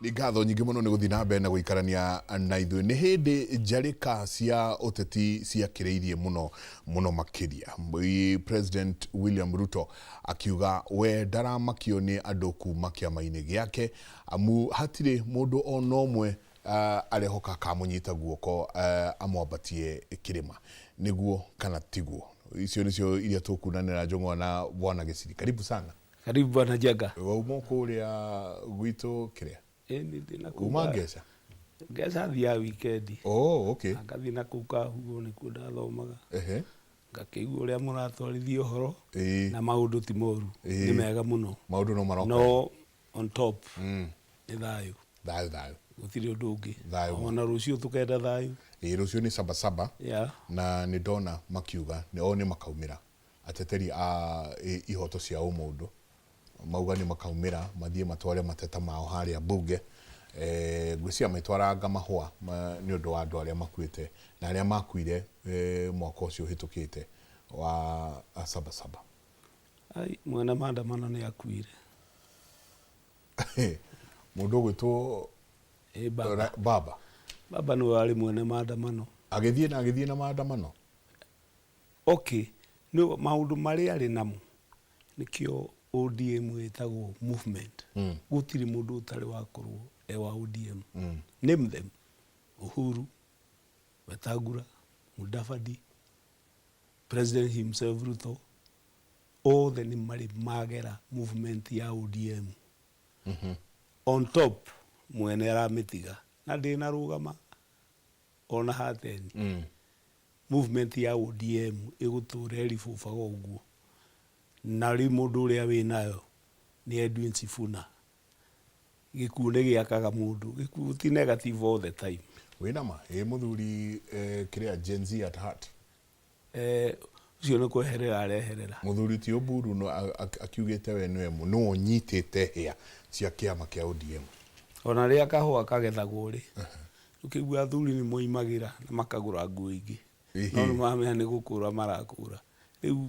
Nĩ ngatho nyingĩ mũno nĩ gũthiĩ na mbere na gũikarania na ithuĩ. Nĩ hĩndĩ njarĩka cia ũteti ciakĩrĩirie mũno makĩria. President William Ruto akiuga we ndaramakio nĩ andũ kuma kĩama-inĩ gĩake amu hatirĩ mũndũ ona ũmwe arehoka kamũnyita guoko amwambatie kĩrĩma. Nĩguo kana tiguo? Icio nĩcio iria tũkunanĩra Njũng'wa na Bwana Gĩciri. Karibu sana. Karibu Bwana Njaga. Wauma kũrĩa gwitũ kĩrĩa? Uma Ngeca? Ngeca thia wikendi. Oh, okay. Ngathi na kũu Kahugo nĩkuo ndathomaga. Ngakĩigua ũrĩa mũratwarithia ũhoro na maũndũ ti moru. Nĩ mega mũno. Maũndũ no maroka. No on top. Nĩ thayũ. Thayũ. Gũtirĩ ũndũ ũngĩ. Thayũ. Ona rũciũ tũkenda thayũ. Rũciũ nĩ sabasaba. Yeah. Na nĩ ndona makiuga nĩ makaumĩra ateteri a ihoto cia ũmũndũ. Mauga nĩ makaumĩra mathiĩ matware mateta mao harĩa bunge. Ngwĩciria maitwaranga mahũa nĩ ũndũ wa andũ arĩa makuĩte na arĩa makuire mwaka ũcio ũhĩtũkĩte wa sabasaba. Ai, mwene maandamano nĩ akuire. Mũndũ ũgwĩtwo Baba. Baba nĩ warĩ mwene maandamano. Agĩthiĩ na maandamano. Okay. No maũndũ marĩa arĩ namo nĩkĩo ODM ĩtagwo movement. Gũtirĩ mũndũ ũtarĩ wakorwo wa ODM. Name them. Uhuru, Wetangula, Mudavadi, President himself Ruto. Othe nĩ marĩ magera movement ya ODM. On top mwene aramĩtiga na ndĩna rũgama ona hateni. Movement ya ODM ĩgũtũra ĩribũbaga ũguo. Na rĩu mũndũ ũrĩa wĩ nayo nĩ Edwin Sifuna. Gĩkuũ nĩ gĩakaga mũndũ. Gĩkuũ ti negative all the time. Wĩna ma mũthuri kĩrĩa Gen Z at heart. Ũcio nĩ kweherera areherera. Mũthuri ti Oburu no akiugĩte we nĩwe no nyitĩte hĩa cia kĩama kĩa ODM. Ona rĩa kahũa kagethagwo rĩ. Ũkĩigua athuri nĩ moimagĩra na makagũra nguo ingĩ. No nĩ mamenya nĩ gũkũra marakũra. Rĩu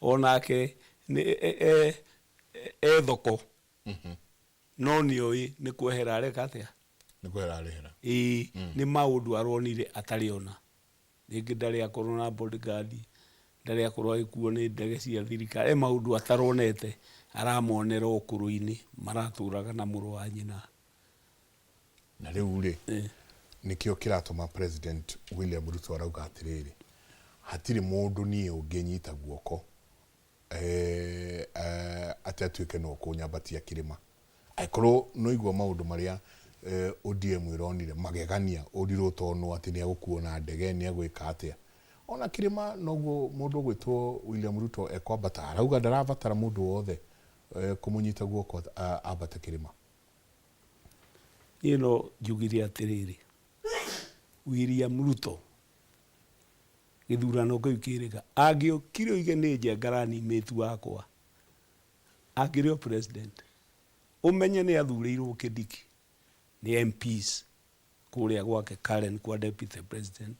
onake nĩ thoko. No nĩoĩ nĩ kwehera areka atĩa? Nĩ kwehera arehera. Nĩ maũndũ aronire atarĩ ona. Rĩngĩ ndarĩ akorwo na bodyguard, ndarĩ akorwo agĩkuo nĩ ndege cia thirikari. Maũndũ ataronete aramonera ũkũrũ-inĩ maratũraga na mũrũ wa nyina. Na rĩu rĩ nĩkĩo kĩratũma President William Ruto arauga atĩrĩrĩ, hatirĩ mũndũ niĩ ũngĩnyita guoko atĩ atuĩke no kũnyambatia kĩrĩma. Aikorwo no igua maũndũ marĩa ODM ĩronire magegania ũrirwo tonũ atĩ nĩ agũkuo na ndege nĩ agwĩka atĩa. Ona kĩrĩma noguo mũndũ ũgwĩtwo William Ruto ekwambata. Arauga ndarabatara mũndũ wothe kũmũnyita guoko ambate kĩrĩma. Niĩ no njugire atĩrĩrĩ, William Ruto gĩthurano kĩu kĩrĩga angĩokire oige nĩ njengarani mĩtu wakwa angĩrĩo president ũmenye nĩ athurĩirwo Kĩndiki nĩ MPs kũrĩa gwake Karen kwa deputy president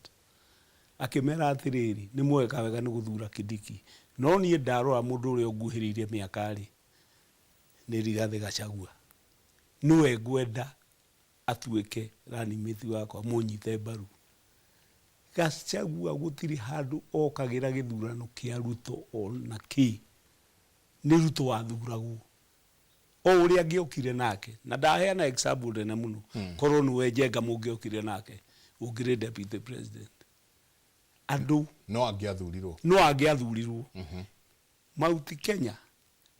akĩmera atĩrĩrĩ nĩ mweka wega nĩ gũthura Kĩndiki no niĩ ndarora mũndũ ũrĩa ũnguhĩrĩirie mĩaka-rĩ nĩ Rigathĩ Gachagua nĩwe ngwenda atuĩke rani mĩtu wakwa mũnyite mbaru. Gachagua gũtirĩ handũ okagĩra gĩthurano kĩa Ruto ona kĩ. Nĩ Ruto wathuragwo. O ũrĩa angĩokire nake na ndaheana example nene mũno. Korwo nĩwe Njenga mũngĩokire nake ũngĩrĩ deputy president. Andũ no angĩathurirwo. Mauti Kenya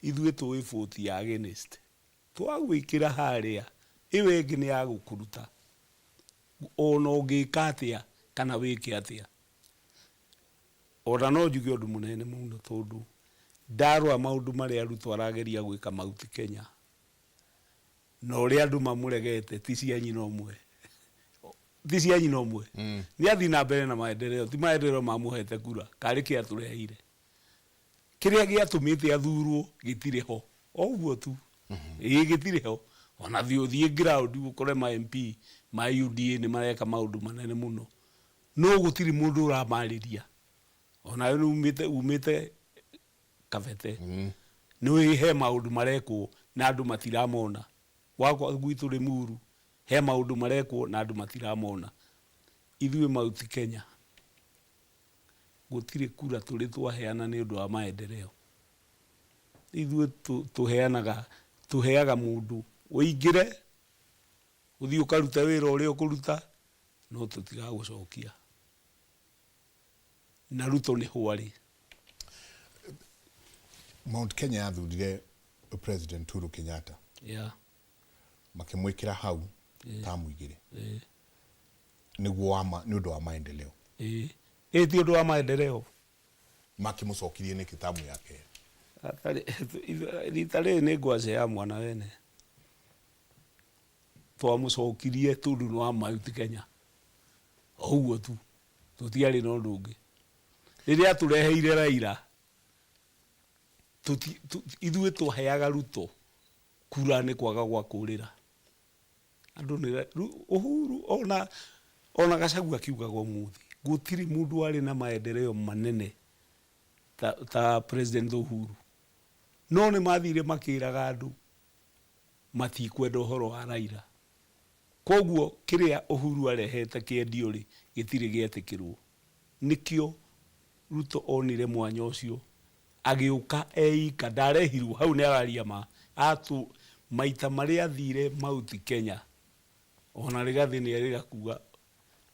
ithuĩ tũĩ vote ya against. Twagwĩkĩra harĩa ĩwe ĩngĩ nĩ ya gũkũruta. Ona ũngĩka atĩa kana wĩke atĩa. Ona no njuge ũndũ mũnene mũno tondũ ndarora maũndũ marĩa Ruto arageria gwĩka Mauti Kenya. Na ũrĩa andũ mamũregete ti cia nyina ũmwe. Ti cia nyina ũmwe. Nĩ athiĩ na mbere na maendeleo. Ti maendeleo mamũhete kura. Karĩ kĩa tũreheire. Kĩrĩa gĩatũmĩte athurwo gĩtirĩ ho. O ũguo tu. Gĩtirĩ ho. Ona thiĩ ground ũkore ma MP ma UDA nĩ mareka maũndũ manene mũno. No gũtirĩ mũndũ ũramarĩria. Ona umĩte Kabete. Nĩ he maũndũ marekwo na andũ matiramona. gwakwa gwitũ Limuru he maũndũ marekwo na andũ matiramona. Ithuĩ Mount Kenya gũtirĩ kura tũrĩ twaheana nĩ ũndũ wa maendeleo. Ithuĩ tũheaga mũndũ ũingĩre ũthiĩ ũkaruta wĩra ũrĩa ũkũruta no tũtigagũcokia. Na Ruto nĩ hwarĩ. Mount Kenya yathurire President Uhuru Kenyatta. Makĩmwĩkĩra hau tamu igĩrĩ. Nĩguo nĩ ũndũ wa maendeleo. Ti ũndũ wa maendeleo. Makĩmũcokirie nĩkĩ tamu yake? Rita rĩrĩ nĩ ngwacĩ ya mwana wene. Twamũcokirie tondũ nĩ wa Mount Kenya. Ũguo tu. Tũtiarĩ na ũndũ ũngĩ. Rĩrĩa tũreheire Raila ithuĩ twaheaga Ruto kura nĩ kwaga gwa kũrĩra. Andũ nĩ Uhuru ona Gachagua akiugaga ũmũthĩ gũtirĩ mũndũ warĩ na maendeleo manene ta President Uhuru. No nĩ mathire makĩraga andũ matikwenda ũhoro wa Raila. Koguo kĩrĩa Uhuru arehete kĩendio rĩ gĩtirĩ gĩetĩkĩrwo. Nĩkĩo Ruto onire mwanya ũcio agĩũka eika, ndarehirwo hau nĩ araria maita marĩa athire Mount Kenya. Ona Rigathi nĩ erĩga kuga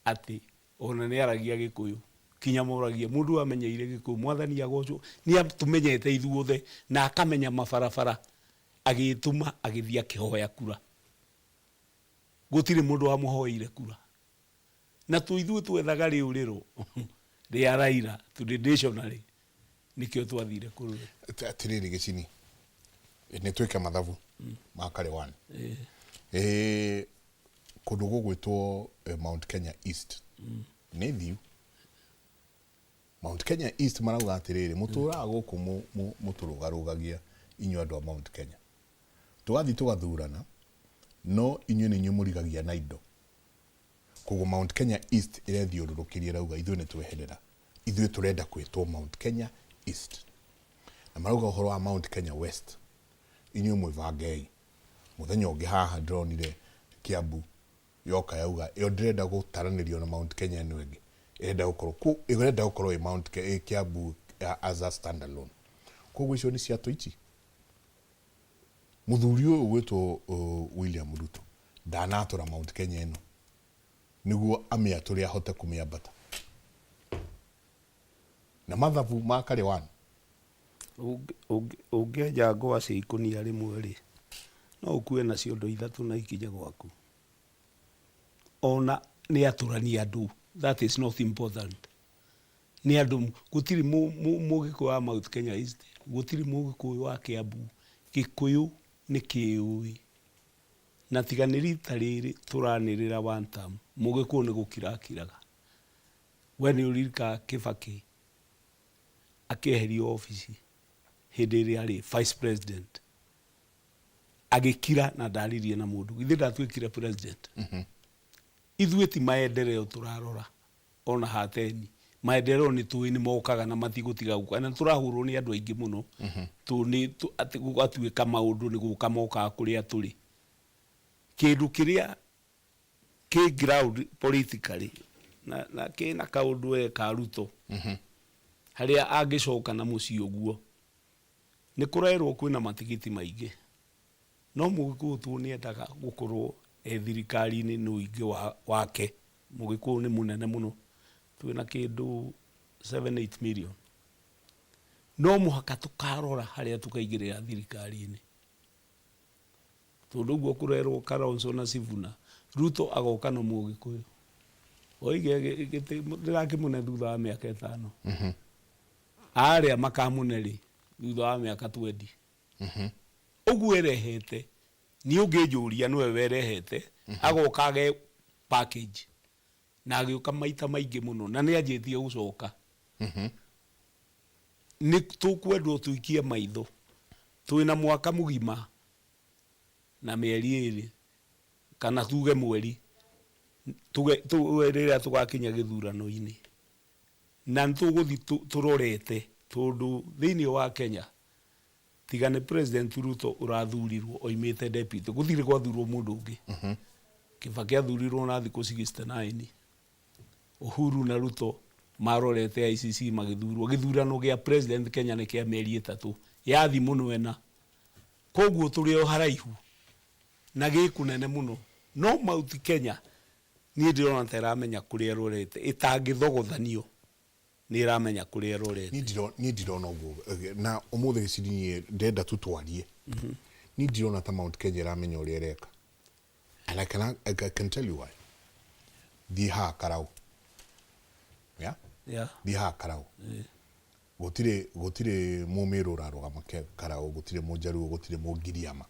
atĩ ona nĩ aragia Gĩkũyũ kinya moragia mũndũ amenyeire Gĩkũyũ mwathani agocwo nĩ atũmenyete ithuothe na akamenya mabarabara agĩtũma agĩthiĩ akĩhoya kura. Gũtirĩ mũndũ wamũhoeire kura. Na ithuĩ twethaga rĩũrĩro rĩa Raila traditionally nikio twathire kũrũe. Atĩrĩrĩ Gĩcini, nĩ twĩke mathabu ma Karĩ 1. Kũndũ gũgwĩtwo Mount Kenya East nĩ thiu. Mount Kenya East marauga atĩrĩrĩ mũtũraga gũkũ mũtũrũgarũgagia inyuĩ andũ a Mount Kenya. Tũgathiĩ tũgathurana no inyuĩ nĩ inyuĩ mũrigagia na indo. Koguo Mount Kenya East ĩrethiũrũrũkĩrie rauga ithuĩ nĩ tweherera. Ithuĩ tũrenda kwĩtwo Mount Kenya East. Na marauga ũhoro wa Mount Kenya West. Inyuĩ mwĩbangei. Mũthenya ũngĩ haha ndĩronire Kiambu yoka yauga yo ndĩrenda gũtaranĩrio na Mount Kenya ĩno ĩngĩ. Ĩrenda gũkorwo Mount Kiambu as a standalone. Koguo icio nĩ ciatũ ici. Mũthuri ũyũ gwĩtwo William Ruto ndanatũra Mount Kenya ĩno nĩguo amĩatũre ahote kũmĩambata. Na mathabu ma Karĩ 1. Ũngĩenja ngwacĩ ikũnia rĩmwe rĩ no ũkue na ciondo ithatũ na ikinye gwaku. Ona nĩ atũrania andũ. That is not important. Nĩ andũ gũtirĩ mũgĩkũyũ wa Mount Kenya East, gũtirĩ mũgĩkũyũ wa Kiambu. Gĩkũyũ nĩ kĩũĩ. Na tiga nĩ rita rĩrĩ tũranĩrĩra one term. Mũgĩkũyũ nĩ gũkirakiraga. We nĩ ũririka Kibaki akĩeherio ofici hĩndĩ ĩrĩa arĩ vice president. Agĩkira na ndaririe na mũndũ. Ithuĩ ndatuĩkire president. Ithuĩ ti maendeleo tũrarora ona hateni. Maendeleo nĩ tũĩ nĩ mokaga na matigũtiga gũka. Na tũrahũrwo nĩ andũ aingĩ mũno. Atĩ gũgatuĩka maũndũ nĩ gũka mokaga kũrĩa tũrĩ. Kĩndũ kĩrĩa kĩ ground politically na kĩna kaũndũ ka Ruto. Harĩa angĩcoka na mũciĩ ũguo. Nĩ kũraerwo kwĩna matigiti maingĩ. No mũgĩkũyũ tu nĩ endaga gũkorwo thirikari-inĩ nĩ ũingĩ wake. Mũgĩkũyũ nĩ mũnene mũno. Twĩna kĩndũ 7-8 million. No mũhaka tũkarora harĩa tũkaigĩrĩra thirikari-inĩ. Tondũ ũguo kũrerwo Kalonzo na Sifuna. Ruto agoka na mũgĩkũyũ. Oige ndĩrakĩmũne thutha wa mĩaka 5. Arĩa makamũne rĩ thutha wa mĩaka 20. Ũguo erehete ni ũngĩnjũria nĩwe werehete agoka age package na agĩũka maita maingĩ mũno na nĩ anjĩtie gũcoka. Nĩ tũkwendwo tũikie maitho. Twĩna mwaka mũgima na mĩeri 2 kana tuge mweri rĩrĩa tũgakinya gĩthurano-inĩ. Na tũgũthiĩ tũrorete tondũ thĩinĩ wa Kenya tiga nĩ president Ruto ũrathurirwo oimĩte deputy gũthire gwathurwo mũndũ ũngĩ Kibaki athurirwo na thikũ 69 Uhuru na Ruto marorete ICC magĩthurwo gĩthurano gĩa president Kenya nĩ kĩa mĩeri 3 yathi mũno ena koguo tũrĩ o haraihu na gĩkũnene mũno no Mount Kenya niĩ ndĩrona ta ĩramenya kũrĩa rorete ĩtangĩthogothanio nĩ ĩramenya kũrĩa rorete niĩ ndirona ũguo na ũmũthĩ gĩcirinĩ ndenda tutwarie niĩ ndirona ta Mount Kenya ĩramenya ũrĩa ĩreka and I can tell you why thiha karau thiha karau gũtirĩ mũmĩrũ ũrarũgama karau gũtirĩ mũnjaruo gũtirĩ mũngiriama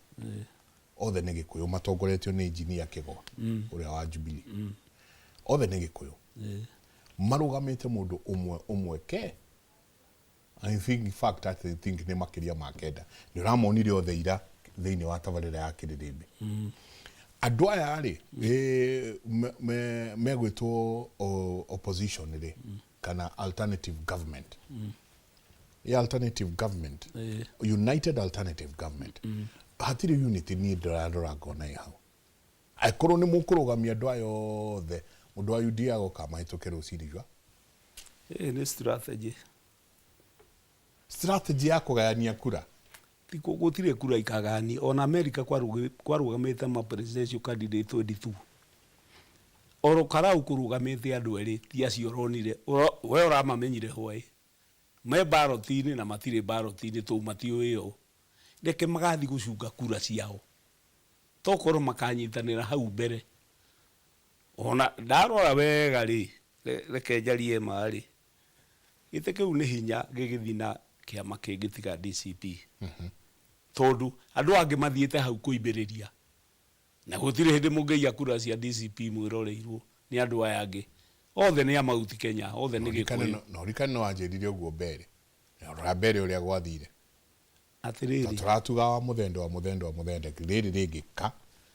othe nĩ gĩkũyũ matongoretio nĩ engineer Kĩgwa ũrĩa wa Jubilee othe nĩ gĩkũyũ marũgamĩte mũndũ ũmwe ke I think nĩ makĩria ma kenda nĩ ũramonire othe ira thĩinĩ wa tabarĩra ya Kĩrĩrĩmbĩ andũ aya rĩ megwĩtwo opposition rĩ kana alternative government alternative government united alternative government hatirĩ unity ni ndĩrarora ngona hau akorwo nĩ mũkũrũgamia andũ aya othe mũndũ wa UDA agoka mahĩtũke rũcinĩ jwa nĩ strategy ya kũgayania kura gũtirĩ kura ikagani ona America kwarũgamĩte ma presidential candidate 22 oro karau kũrũgamĩte andũ erĩ ti acio ronire we ũramamenyire hwaĩ me ballot-inĩ na matirĩ ballot-inĩ tũ matiũĩ reke magathi gũcunga kura ciao tokorwo makanyitanĩra hau mbere ona ndarora wega rĩ reke njarie ma rĩ gĩtĩ kĩu nĩ hinya gĩgĩthi na kĩama kĩngĩ tiga DCP tondũ andũ angĩ mathiĩte hau kũimbĩrĩria na gũtirĩ hĩndĩ mũngĩiya kura cia DCP mwĩroreirwo nĩ andũ aya angĩ othe nĩ a Mount Kenya othe nĩ gĩkũyũ no rikana no anjĩrire ũguo mbere na mbere ũrĩa gwathire atĩrĩrĩ turatuga wa mũthendo rĩrĩ rĩngĩka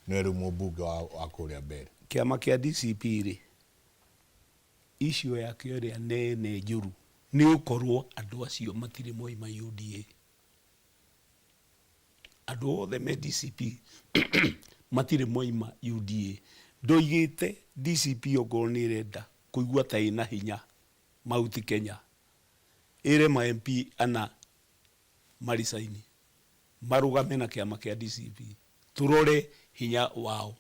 nĩ rĩu mũmbunge wa kũrĩa mbere kĩama kĩa DCP rĩ icio yake ĩrĩa nene njũru nĩ ũkorwo andũ acio matirĩ moima UDA andũ othe me DCP matirĩ moima UDA ndoigĩte DCP okorwo nĩ ĩrenda kũigua ta ĩna hinya Mount Kenya ĩre ma MP ana marisaini marũgame na kĩama kĩa DCP turore hinya wao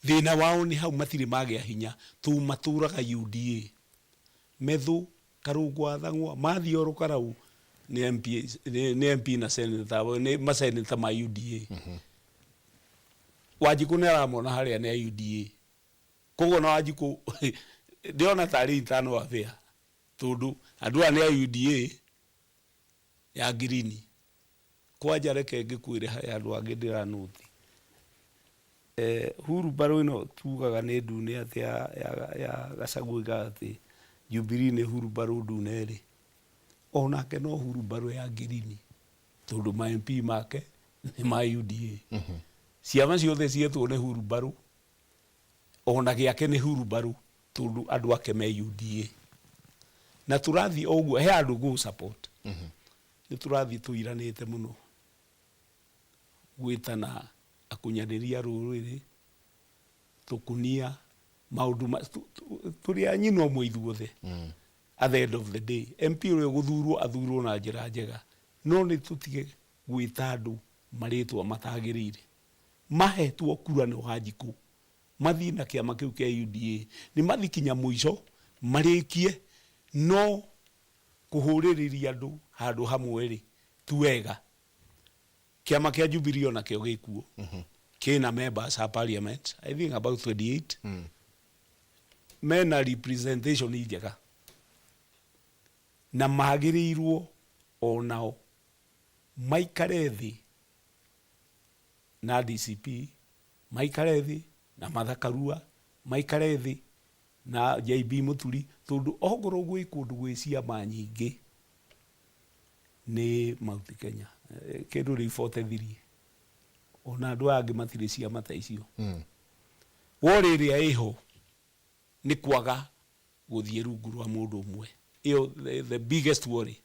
thĩna wao nĩ hau matirĩ magĩa hinya tu matũraga UDA methu karungwa thangwa mathi oro karau nĩ MP na senator nĩ maseneta ma UDA Wanjiku nĩ aramona harĩa nĩ UDA koguo na Wanjiku ndiona tarĩ itano wa fea tondũ andũ aya nĩ UDA ya green kwanja reke ngĩkwĩre haya andũ angĩ ndĩranuti hurumbarũ ĩno tugaga nĩ ndune atĩ ya Gachagua atĩ Jubilee nĩ hurumbarũ ndune rĩ onake no hurumbarũ ya green tondũ ma MP make nĩ ma UDA ciama ciothe cietwo nĩ hurumbarũ ona gĩake nĩ hurumbarũ tondũ andũ ake me UDA na tũrathi ũguo he andũ go support nĩ tũrathi tũiranĩte mũno gwĩtana akunyanĩria rũrĩrĩ tũkunia maũndũ tũrĩ anyinwo mwe ithuothe at the end of the day MP ũrĩa gũthurwo athurwo na njĩra njega no nĩ tũtige gwĩta andũ marĩtwa matagĩrĩire mahetwo kura nĩ Wanjiku mathi na kĩama kĩu kĩa UDA nĩ mathi kinya mũico marĩkie no kũhũrĩrĩria andũ handũ hamwe rĩ tu wega kĩama kĩa Jubilee ona kĩo gĩkuo kĩna members a parliament I think about 28 mena representation njega na magĩrĩirwo onao maikare thĩ na DCP maikare thĩ na Mathakarua maikare thĩ na JB Mũturi tondũ ogoro gwĩ kũndũ gwĩ ciama nyingĩ nĩ Mount Kenya kĩndũ rĩbotethirie ona andũ angĩ matirĩ ciama ta icio wore ĩrĩa ĩho nĩ kwaga gũthiĩ rungu rwa mũndũ ũmwe ĩyo the biggest worry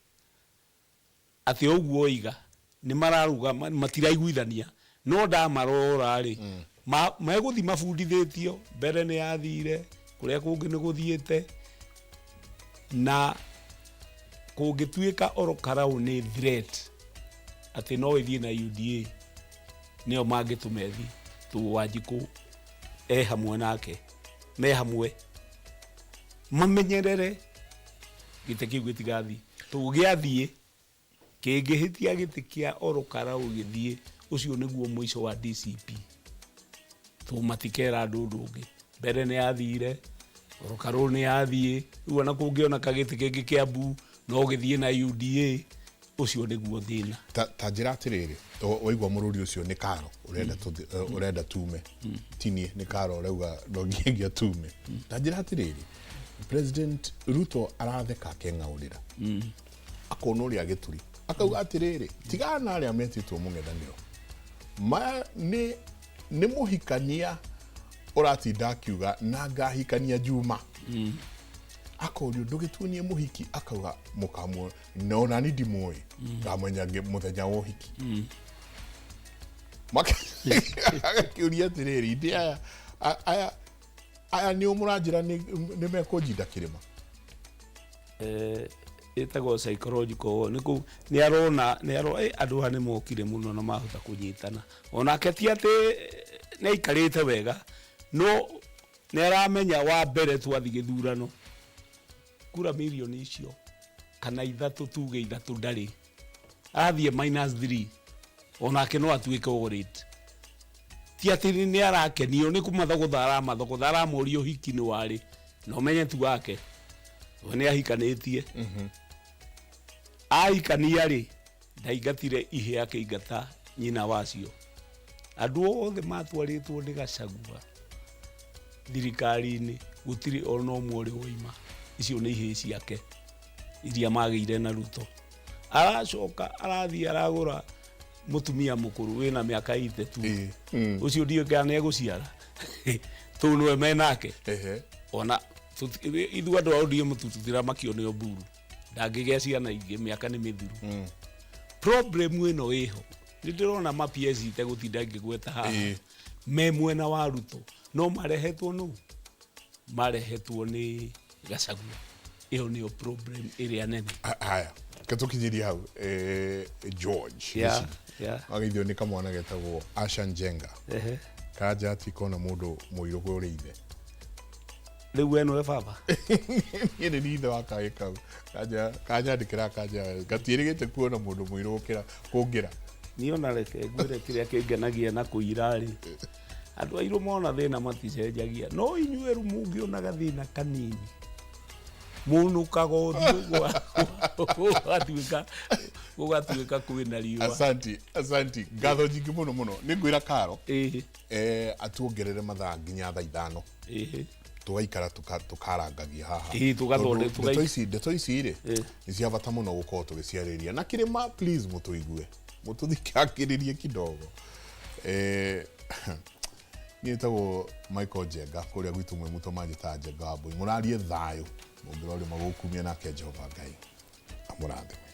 atĩ ũguo oiga nĩ mararuga matiraiguithania no ndamarora rĩ megũthi mabundithĩtio mbere nĩ yathire kũrĩa kũngĩ nĩ gũthiĩte na kũngĩtuĩka oro karau nĩ threat atĩ no ĩthiĩ na UDA nĩo mangĩtũmethi Wanjikũ hamwe nake me hamwe mamenyerere gĩtĩ kĩu gĩtigathiĩ tũgĩathiĩ kĩngĩhĩtia gĩtĩ kĩa oro karau gĩthiĩ ũcio nĩguo mũico wa DCP matikera andũ ũndũ ũngĩ mbere nĩ yathire oro karau nĩ yathiĩ rĩu ona kũngĩona kagĩtĩ kĩngĩ kĩa mbu no gĩthiĩ na UDA ũcio nĩguo thĩna ta njĩra atĩrĩrĩ waigua mũrũri ũcio nĩ Karo ũrenda tume tinie nĩ Karo ũrauga ndongĩengia tume ta njĩra atĩrĩrĩ President Ruto aratheka akeng'aũrĩra akona ũrĩa gĩturi akauga atĩrĩrĩ tigana na arĩa metĩtwo mũng'ethanĩro nĩ mũhikania ũratinda akiuga na ngahikania Juma akorio ndũgĩtuonie mũhiki akauga mũkamwo no nani ndimũĩ ngamenya mũthenya wa ũhiki agakĩũria atĩrĩrĩ ndi aya nĩ mũranjĩra nĩ mekũnjinda kĩrĩma ĩtagwo psychological nĩ arona andũ aya nĩ mokire mũno na mahota kũnyitana onake ti atĩ nĩ aikarĩte wega no nĩ aramenya wa mbere twathi gĩthurano kura milioni icio kana ithatũ tuge ithatũ ndarĩ athiĩ -3 onake no atuĩke ũgũrĩte ti atĩ nĩ arakenio nĩ kũmathogotha aramũria ũhiki nĩ warĩ na ũmenye tu wake we nĩ ahikanĩtie ahikania rĩ ndaingatire ihĩa akĩingata nyina wacio andũ othe matwarĩtwo nĩ Gachagua thirikari-inĩ gũtirĩ ona ũmwe ũrĩ woima icio nĩ ihĩ ciake iria magĩire na Ruto aracoka arathiĩ aragũra mũtumia mũkũrũ wĩna mĩaka 82 ũcio ndiũĩ kana nĩ egũciara tũu nĩwe menake ona ithuĩ andũ a ODM tũtiramakio nĩ Oburu ndangĩgĩa ciana ingĩ mĩaka nĩ mĩthiru problem ĩno ĩho nĩ ndĩrona ma-PS itegũtinda ngĩgweta haha me mwena wa Ruto no marehetwo marehetwo nĩ Gachagua ĩyo nĩyo problem ĩrĩa nene haya katũkinyĩria hau George agĩithio nĩ kamwana getagwo Asha Njenga kanja atikona mũndũ mũirũ kũrĩ ithe rĩu eno baba niĩ nĩ ithe wa kaĩ kau kanja ndĩkĩra kanja gatiĩrĩgĩte kuona mũndũ mũirũ gũkĩra kũngĩra niĩ ona reke ngwĩre kĩrĩa kĩngenagia na kũira rĩ andũ airũ mona thĩna maticenjagia no inyuĩ rĩu mũngĩona thĩna kanini mũnũkaga ũthiũ gũgatuĩka kwĩna riũa asanti ngatho nyingĩ mũno nĩ ngwĩra Karo atuongerere mathaa nginya thaa 5 tũgaikara tũkarangagia haha ndeto ici rĩ nĩ cia bata mũno gũkorwo tũgĩciarĩria na Kĩrĩma please mũtũigue mũtũthikagĩrĩrie kidogo niĩ tagwo Michael Njenga kũrĩa gwitũ mwe mũtũmanjĩta Njenga wa Mbũi mũrarie thayũ mũngĩrori magũkumia nake Jehova Ngai amũrathime.